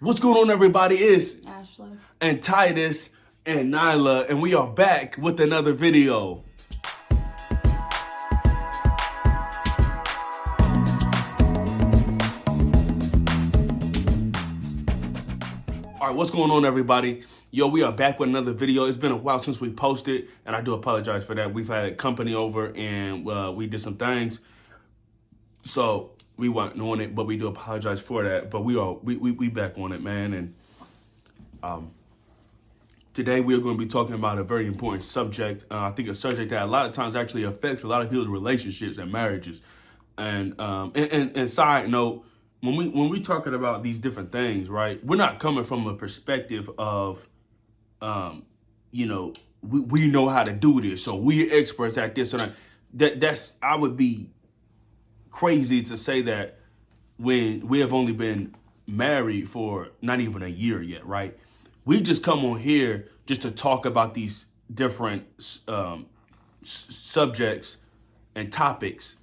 What's going on, everybody? It's Ashley and Titus and Nyla, and we are back with another video. All right, what's going on, everybody? Yo, we are back with another video. It's been a while since we posted, and I do apologize for that. We've had company over, and we did some things, so we weren't on it, but we do apologize for that. But we back on it, man, and today we are going to be talking about a very important subject. I think a subject that a lot of times actually affects a lot of people's relationships and marriages. And side note, when we talking about these different things, right? We're not coming from a perspective of, we know how to do this, so we're experts at this and that. That's I would be crazy to say that when we have only been married for not even a year yet, right? We just come on here just to talk about these different subjects and topics,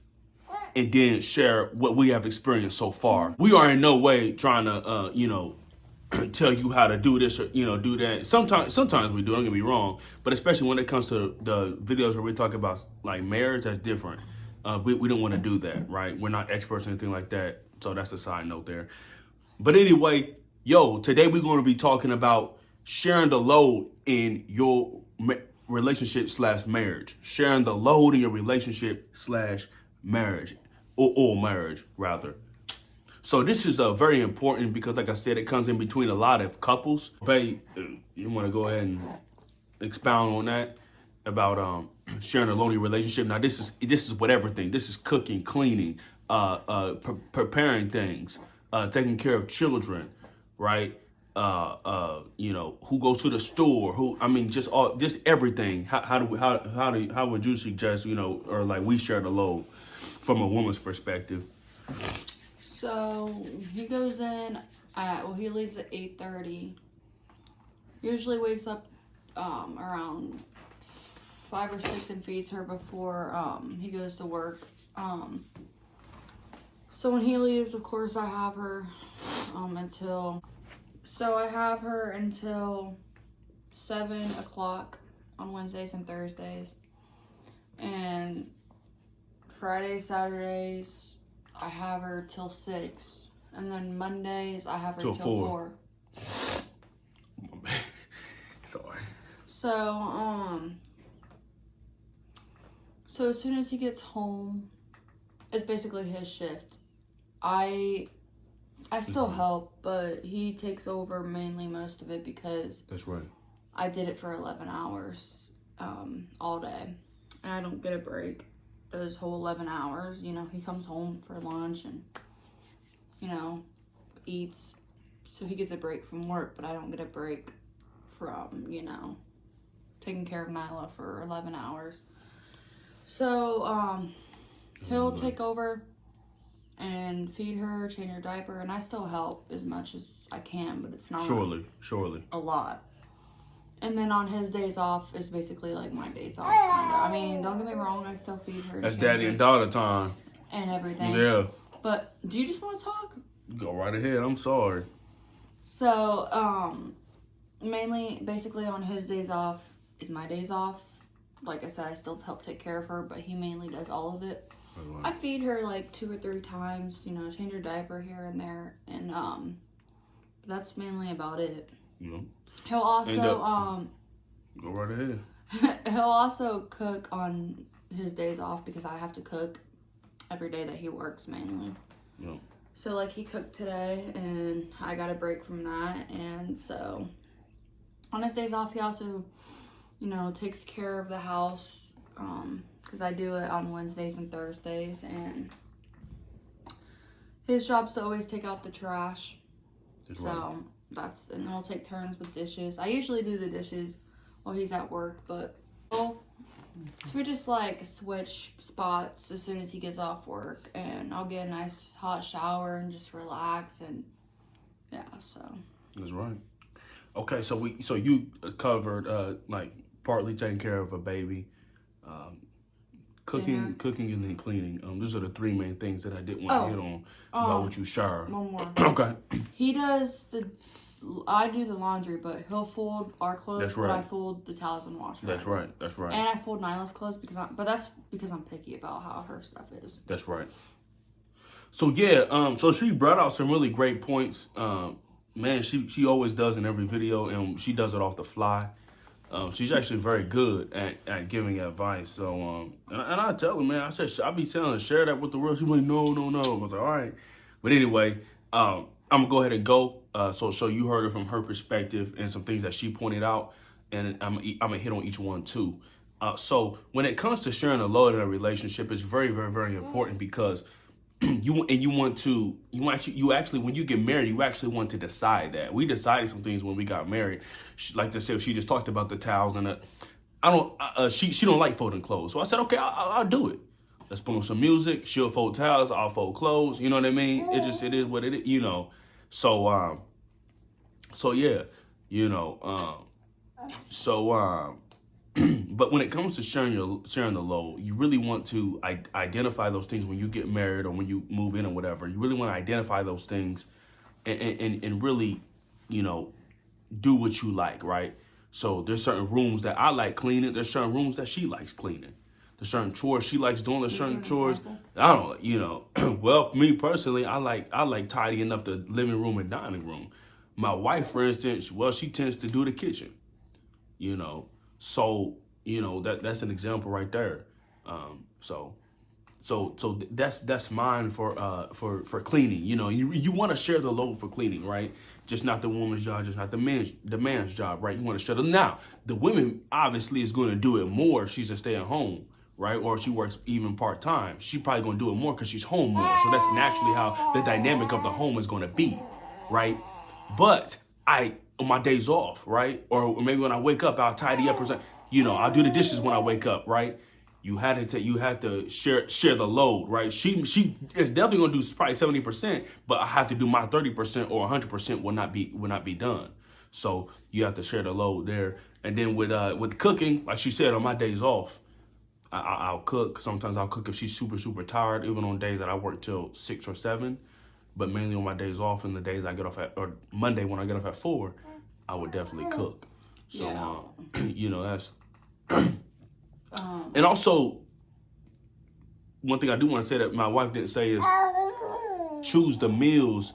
and then share what we have experienced so far. We are in no way trying to, tell you how to do this or, do that. Sometimes we do, don't get me wrong, but especially when it comes to the videos where we talk about like marriage, that's different. We don't want to do that, right? We're not experts or anything like that. So that's a side note there. But anyway, today we're going to be talking about sharing the load in your relationship / marriage. Sharing the load in your relationship / marriage, or marriage, rather. So this is very important because, like I said, it comes in between a lot of couples. Babe, you want to go ahead and expound on that about sharing a load in your relationship? Now, this is with everything. This is cooking, cleaning, preparing things, taking care of children, right? Who goes to the store? Just everything. How would you suggest, or like we share the load from a woman's perspective? So he goes in he leaves at 8:30. Usually wakes up around 5 or 6 and feeds her before he goes to work. So when he leaves, of course, I have her until 7 o'clock on Wednesdays and Thursdays. And Fridays, Saturdays, I have her till 6. And then Mondays, I have her till 4. Sorry. So as soon as he gets home, it's basically his shift. I still help, but he takes over mainly most of it because that's right. I did it for 11 hours all day, and I don't get a break those whole 11 hours. He comes home for lunch and, eats, so he gets a break from work, but I don't get a break from, taking care of Nyla for 11 hours. So, he'll take over and feed her, change her diaper, and I still help as much as I can, but it's not surely a lot. And then on his days off is basically like my days off. I mean, don't get me wrong, I still feed her. That's daddy and daughter time. And everything. Yeah. But do you just want to talk? Go right ahead. I'm sorry. So, mainly, basically on his days off is my days off. Like I said, I still help take care of her, but he mainly does all of it. I feed her like 2 or 3 times, change her diaper here and there, and that's mainly about it. Yeah. He'll also go right ahead. He'll also cook on his days off because I have to cook every day that he works mainly. Yeah. So like he cooked today, and I got a break from that, and so on his days off he also, takes care of the house. Because I do it on Wednesdays and Thursdays, and his job's to always take out the trash. And then we'll take turns with dishes. I usually do the dishes while he's at work, but so we just like switch spots as soon as he gets off work, and I'll get a nice hot shower and just relax, and so. That's right. Okay, so you covered like partly taking care of a baby, Cooking, and then cleaning. Those are the three main things that I did want to hit on about what you shower. One more. Okay. He does I do the laundry, but he'll fold our clothes. That's right. But I fold the towels and washer. That's right. That's right. And I fold Nyla's clothes that's because I'm picky about how her stuff is. That's right. So yeah, so she brought out some really great points. Man, she always does in every video, and she does it off the fly. She's actually very good at giving advice. So, and I tell her, man, I be telling her, share that with the world. She's like, no. I was like, all right. But anyway, I'm gonna go ahead and go. So you heard it from her perspective and some things that she pointed out, and I'm gonna hit on each one too. So when it comes to sharing a load in a relationship, it's very, very, very important because you actually when you get married, you actually want to decide that. We decided some things when we got married. Like I said, she just talked about the towels and she don't like folding clothes. So I said, okay, I'll do it. Let's put on some music. She'll fold towels. I'll fold clothes. You know what I mean? It is what it is. You know. So yeah. You know. But when it comes to sharing the load, you really want to identify those things when you get married or when you move in or whatever. You really want to identify those things and really, you know, do what you like, right? So there's certain rooms that I like cleaning. There's certain rooms that she likes cleaning. There's certain chores she likes doing. There's certain chores I don't, you know. Well, me personally, I like tidying up the living room and dining room. My wife, for instance, well, she tends to do the kitchen, you know. So, you know, that's an example right there. So that's mine for cleaning. You know, you want to share the load for cleaning, right? Just not the woman's job, just not the man's job, right? You want to share them. Now, the woman obviously is going to do it more if she's a stay at home, right? Or if she works even part-time. She's probably going to do it more because she's home more. So that's naturally how the dynamic of the home is going to be, right? But on my days off, right? Or maybe when I wake up, I'll tidy up or something. You know, I'll do the dishes when I wake up, right? You had to share the load, right? She is definitely gonna do probably 70%, but I have to do my 30% or 100% will not be done. So you have to share the load there. And then with cooking, like she said, on my days off, I'll cook. Sometimes I'll cook if she's super tired, even on days that I work till 6 or 7. But mainly on my days off and the days I get off or Monday when I get off at 4, I would definitely cook. So, you know, that's... and also, one thing I do want to say that my wife didn't say is choose the meals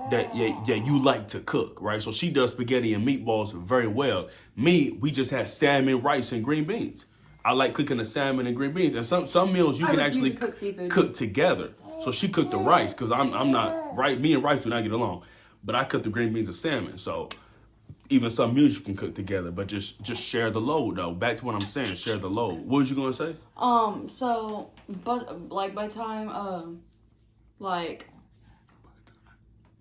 that you like to cook, right? So she does spaghetti and meatballs very well. Me, we just had salmon, rice, and green beans. I like cooking the salmon and green beans. And some meals you can actually cook together. So she cooked the rice because I'm not, right? Me and rice do not get along. But I cooked the green beans and salmon. So even some meals you can cook together, but just share the load though. Back to what I'm saying, share the load. What was you gonna say? So, but like by time, like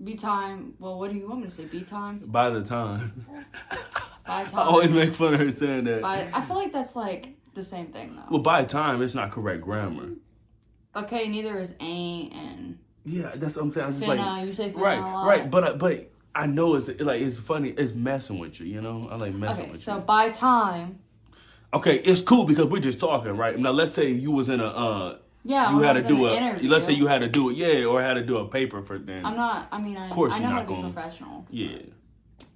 be time. Well, what do you want me to say? Be time. By the time. By time. I always make fun of her saying that. I feel like that's like the same thing though. Well, by time it's not correct grammar. Okay, neither is ain't and. Yeah, that's what I'm saying. I was just finna, like, you say finna right, a lot. right, but I know it's funny. It's messing with you, you know. I like messing with you. Okay, so by time. Okay, it's cool because we're just talking, right? Now let's say you was in a you had to do a interview. Let's say you had to do it, or had to do a paper for then. I'm not. I mean, I know how to be professional. Yeah,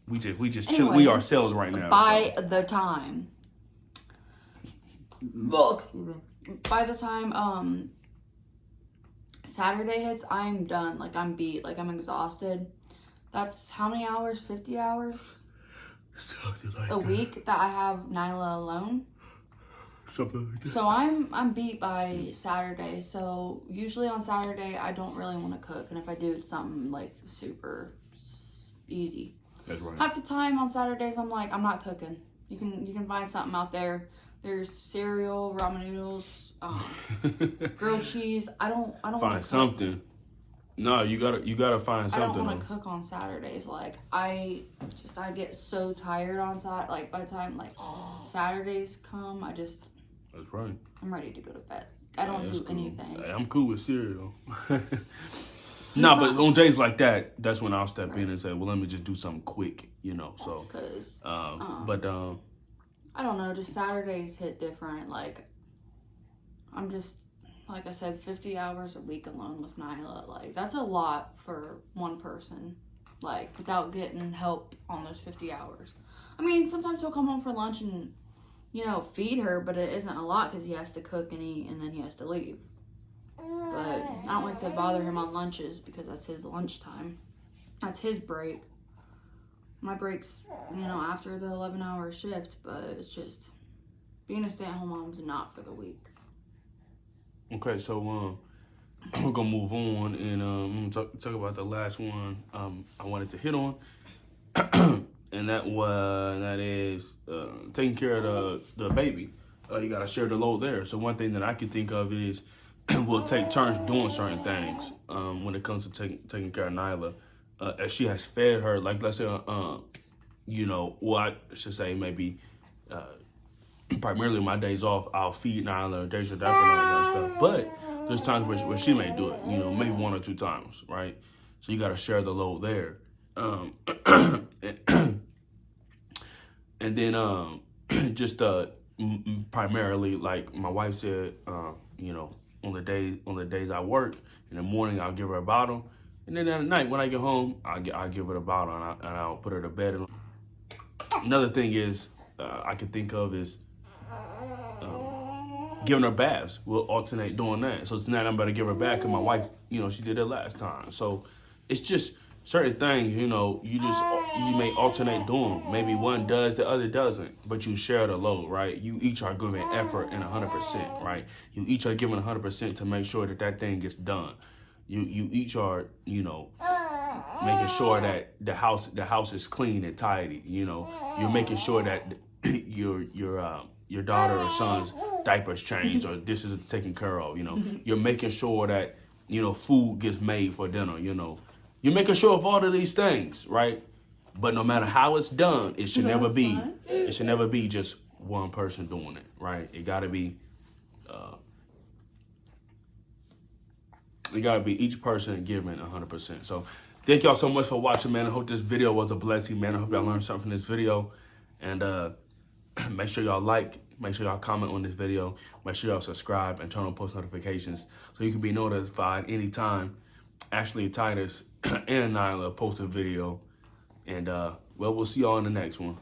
we just chill. We ourselves right now. By the time. By the time Saturday hits, I'm done. Like I'm beat. Like I'm exhausted. That's how many hours? 50 hours? Something like a week that I have Nyla alone. Something like that. So I'm beat by Saturday. So usually on Saturday I don't really want to cook, and if I do, it's something like super easy. That's right. Half the time on Saturdays I'm like, I'm not cooking. You can find something out there. There's cereal, ramen noodles, grilled cheese. I don't find something. No, you gotta find something. I don't want to cook on Saturdays. Like I get so tired on Saturday. Like by the time like Saturdays come, That's right. I'm ready to go to bed. I don't do anything. I'm cool with cereal. No, but on days like that, that's when I'll step in and say, well, let me just do something quick, you know. So, I don't know. Just Saturdays hit different. Like I'm just, like I said, 50 hours a week alone with Nyla. Like, that's a lot for one person, like, without getting help on those 50 hours. I mean, sometimes he'll come home for lunch and, you know, feed her, but it isn't a lot because he has to cook and eat and then he has to leave. But I don't like to bother him on lunches because that's his lunchtime. That's his break. My break's, you know, after the 11-hour shift, but it's just, being a stay-at-home mom's not for the weak. Okay, so we're gonna move on and talk about the last one I wanted to hit on, and that is taking care of the baby. You gotta share the load there. So one thing that I can think of is we'll take turns doing certain things when it comes to taking care of Nyla, as she has fed her. Like, let's say, you know, well, I should say maybe. Primarily my days off, I'll feed Nyla, change her diaper, and all that stuff. But there's times where she may do it, you know, maybe 1 or 2 times, right? So you got to share the load there. And then just primarily, like my wife said, you know, on the days I work, in the morning I'll give her a bottle, and then at night when I get home, I'll give her the bottle and I'll put her to bed. Another thing is I can think of is giving her baths. We'll alternate doing that. So tonight I'm about to give her a bath because my wife, you know, she did it last time. So it's just certain things, you know, you may alternate doing. Maybe one does, the other doesn't, but you share the load, right? You each are giving effort and 100%, right? You each are giving 100% to make sure that thing gets done. You each are, you know, making sure that the house is clean and tidy. You know, you're making sure that your daughter or son's diapers changed or dishes are taken care of. You know, you're making sure that, you know, food gets made for dinner. You know, you're making sure of all of these things, right? But no matter how it's done, it should never be just one person doing it, right? It gotta be each person giving 100%. So thank y'all so much for watching, man. I hope this video was a blessing, man. I hope y'all learned something from this video. And make sure y'all like, make sure y'all comment on this video, make sure y'all subscribe and turn on post notifications so you can be notified anytime Ashley, Titus, and Nyla post a video. And well, we'll see y'all in the next one.